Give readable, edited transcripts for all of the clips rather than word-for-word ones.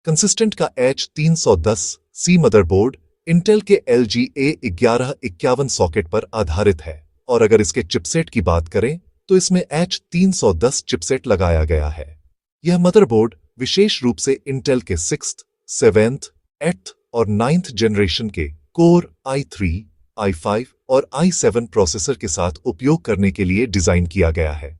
Consistent का H310C motherboard Intel के LGA1151 socket पर आधारित है और अगर इसके चिपसेट की बात करें तो इसमें H310 चिपसेट लगाया गया है। यह मदरबोर्ड विशेष रूप से इंटेल के 6th, 7th, 8th और 9th जनरेशन के कोर i3, i5 और i7 प्रोसेसर के साथ उपयोग करने के लिए डिजाइन किया गया है।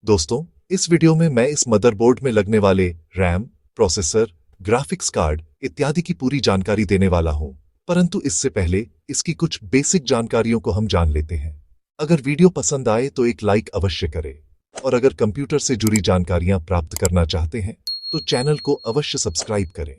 दोस्तों, इस वीडियो में मैं इस मदरबोर्ड में लगने वाले रैम, प्रोसेसर, ग्राफिक्स कार्ड इत्यादि की पूरी जानकारी देने वाला हूं, परंतु इससे पहले इसकी कुछ बेसिक जानकारियों को हम जान लेते हैं। अगर वीडियो पसंद आए तो एक लाइक अवश्य करें और अगर कंप्यूटर से जुड़ी जानकारियां प्राप्त करना चाहते हैं तो चैनल को अवश्य सब्सक्राइब करें।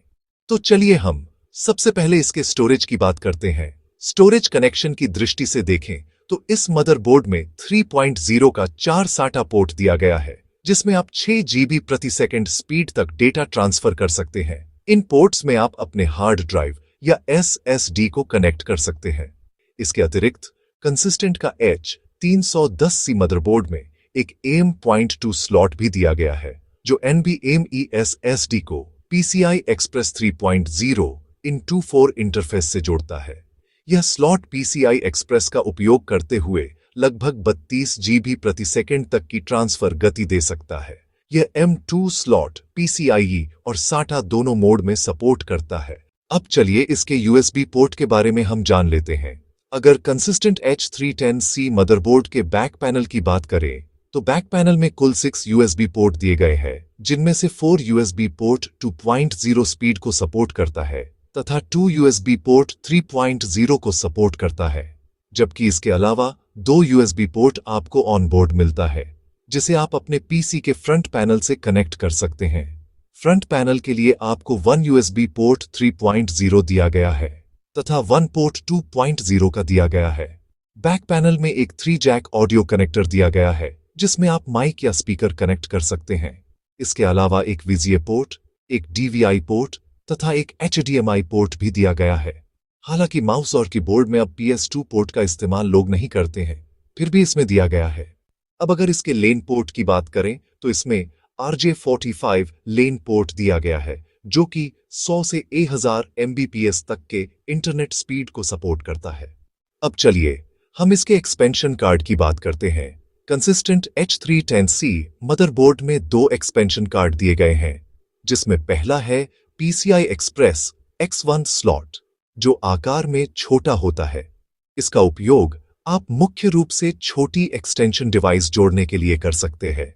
तो चलिए हम सबसे पहले इसके स्टोरेज की बात करते हैं। स्टोरेज कनेक्शन की दृष्टि से देखें तो इस मदरबोर्ड में 3.0 का 4 SATA पोर्ट दिया गया है, जिसमें आप 6 GB प्रति सेकंड स्पीड तक डेटा ट्रांसफर कर सकते हैं। इन पोर्ट्स में आप अपने हार्ड ड्राइव या SSD को कनेक्ट कर सकते हैं। इसके अतिरिक्त कंसिस्टेंट का H310C मदरबोर्ड में एक AM.2 स्लॉट भी दिया गया है, जो NVMe SSD को PCI Express 3.0 इन 2.4 इंटरफेस से जोड़ता है। यह स्लॉट PCI Express का उपयोग करते हुए लगभग 32 GB प्रति सेकंड तक की ट्रांसफर गति दे सकता है। यह M2 स्लॉट PCIe और SATA दोनों मोड में सपोर्ट करता है। अब चलिए इसके USB पोर्ट के बारे में हम जान लेते हैं। अगर कंसिस्टेंट H310C मदरबोर्ड के बैक पैनल की बात करें तो बैक पैनल में कुल 6 USB पोर्ट दिए गए हैं, जिनमें से 4 USB पोर्ट 2.0 स्पीड को सपोर्ट करता है तथा 2 USB पोर्ट 3.0 को सपोर्ट करता है, जबकि इसके अलावा 2 USB पोर्ट आपको ऑन बोर्ड मिलता है, जिसे आप अपने PC के फ्रंट पैनल से कनेक्ट कर सकते हैं। फ्रंट पैनल के लिए आपको 1 USB पोर्ट 3.0 दिया गया है तथा 1 पोर्ट 2.0 का दिया गया है। बैक पैनल में एक 3 जैक ऑडियो कनेक्टर दिया गया है, जिसमें आप माइक या स्पीकर कनेक्ट कर सकते हैं। इसके अलावा एक VGA पोर्ट, एक DVI पोर्ट तथा एक HDMI पोर्ट भी दिया गया है। हालांकि माउस और कीबोर्ड में अब PS2 पोर्ट का इस्तेमाल लोग नहीं करते हैं, फिर भी इसमें दिया गया है। अब अगर इसके लेन पोर्ट की बात करें तो इसमें RJ45 लेन पोर्ट दिया गया है, जो कि 100 से 1000 Mbps तक के इंटरनेट स्पीड को सपोर्ट करता है। अब चलिए हम इसके एक्सपेंशन कार्ड की बात करते हैं। कंसिस्टेंट H310C मदरबोर्ड में 2 एक्सपेंशन कार्ड दिए गए हैं, जिसमें पहला है PCI Express X1 स्लॉट, जो आकार में छोटा होता है। इसका उपयोग आप मुख्य रूप से छोटी एक्सटेंशन डिवाइस जोड़ने के लिए कर सकते हैं,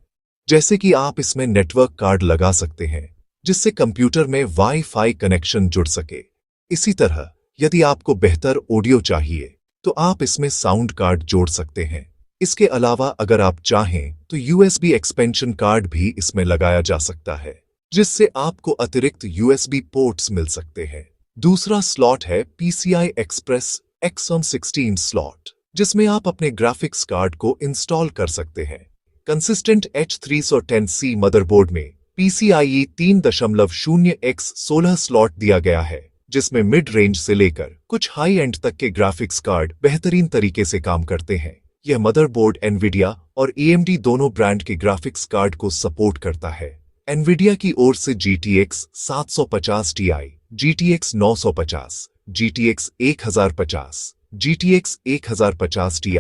जैसे कि आप इसमें नेटवर्क कार्ड लगा सकते हैं, जिससे कंप्यूटर में वाईफाई कनेक्शन जुड़ सके। इसी तरह यदि आपको बेहतर ऑडियो चाहिए तो आप इसमें साउंड कार्ड जोड़ सकते हैं। इसके अलावा अगर आप चाहें तो USB एक्सपेंशन कार्ड भी इसमें लगाया जा सकता है, जिससे आपको अतिरिक्त USB पोर्ट्स मिल सकते हैं। दूसरा स्लॉट है PCI Express X16 स्लॉट, जिसमें आप अपने ग्राफिक्स कार्ड को इंस्टॉल कर सकते हैं। कंसिस्टेंट H310C मदरबोर्ड में PCIe 3.0x16 स्लॉट दिया गया है, जिसमें मिड रेंज से लेकर कुछ हाई एंड तक के ग्राफिक्स कार्ड बेहतरीन तरीके से काम करते हैं। यह मदरबोर्ड NVIDIA और AMD दोनों ब्रांड के ग्राफिक्स कार्ड को सपोर्ट करता है। NVIDIA की ओर से GTX 750 Ti, GTX 950, GTX 1050, GTX 1050 Ti,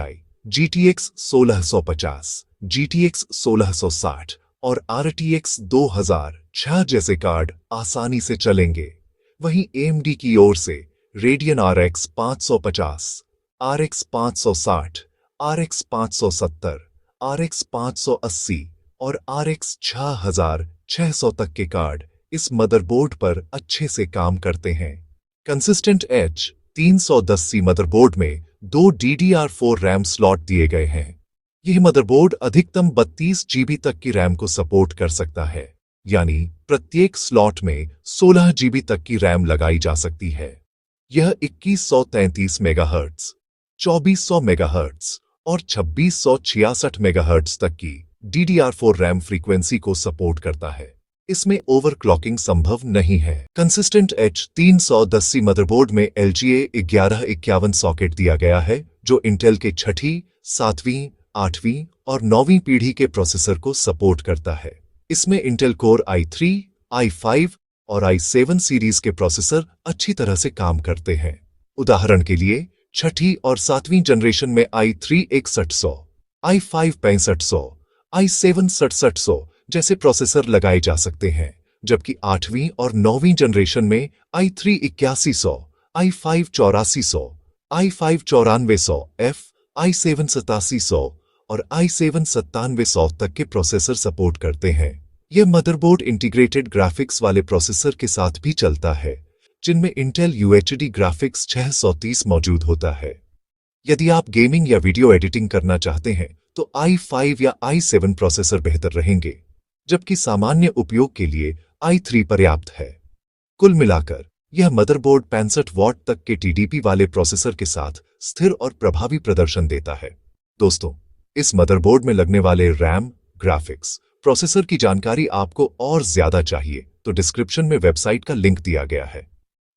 GTX 1650, GTX 1660 और RTX 2006 जैसे कार्ड आसानी से चलेंगे। वहीं AMD की ओर से Radeon RX 550, RX 560, RX 570, RX 580 और RX 6600 तक के कार्ड इस मदरबोर्ड पर अच्छे से काम करते हैं। कंसिस्टेंट H310C मदरबोर्ड में 2 DDR4 रैम स्लॉट दिए गए हैं। यह मदरबोर्ड अधिकतम 32 GB तक की रैम को सपोर्ट कर सकता है, यानी प्रत्येक स्लॉट में 16 GB तक की रैम लगाई जा सकती है। यह 2133 मेगाहर्ट्ज, 2400 मेगाहर्ट्ज और 2666 मेगाहर्ट्ज तक की DDR4 रैम फ्रीक्वेंसी को सपोर्ट करता है। इसमें ओवरक्लॉकिंग संभव नहीं है। कंसिस्टेंट H310C मदरबोर्ड में LGA 1151 सॉकेट दिया गया है, जो इंटेल के 6ठी, 7वीं, 8वीं और 9वीं पीढ़ी के प्रोसेसर को सपोर्ट करता है। इसमें इंटेल कोर i3, i5 और i7 सीरीज के प्रोसेसर अच्छी तरह से काम करते हैं। उदाहरण के लिए छठी और सातवीं जनरेशन में i3 6100, i5 6500, i7 6700 जैसे प्रोसेसर लगाए जा सकते हैं, जबकि आठवीं और नौवीं जनरेशन में i3 8100, i5 8400, i5 9400F, i7 8700 और i7 9700 तक के प्रोसेसर सपोर्ट करते हैं। यह मदरबोर्ड इंटीग्रेटेड ग्राफिक्स वाले प्रोसेसर के साथ भी चलता है, जिनमें इंटेल UHD ग्राफिक्स 630 मौजूद होता है। यदि आप गेमिंग या वीडियो एडिटिंग करना चाहते हैं तो i5 या i7 प्रोसेसर बेहतर रहेंगे, जबकि सामान्य उपयोग के लिए i3 पर्याप्त है। कुल मिलाकर यह मदरबोर्ड 65 वॉट तक के TDP वाले प्रोसेसर के साथ स्थिर और प्रभावी प्रदर्शन देता है। दोस्तों, इस मदरबोर्ड में लगने वाले रैम, ग्राफिक्स, प्रोसेसर की जानकारी आपको और ज्यादा चाहिए तो डिस्क्रिप्शन में वेबसाइट का लिंक दिया गया है।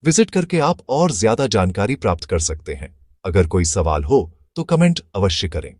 विजिट करके आप और ज्यादा जानकारी प्राप्त कर सकते हैं। अगर कोई सवाल हो तो कमेंट अवश्य करें।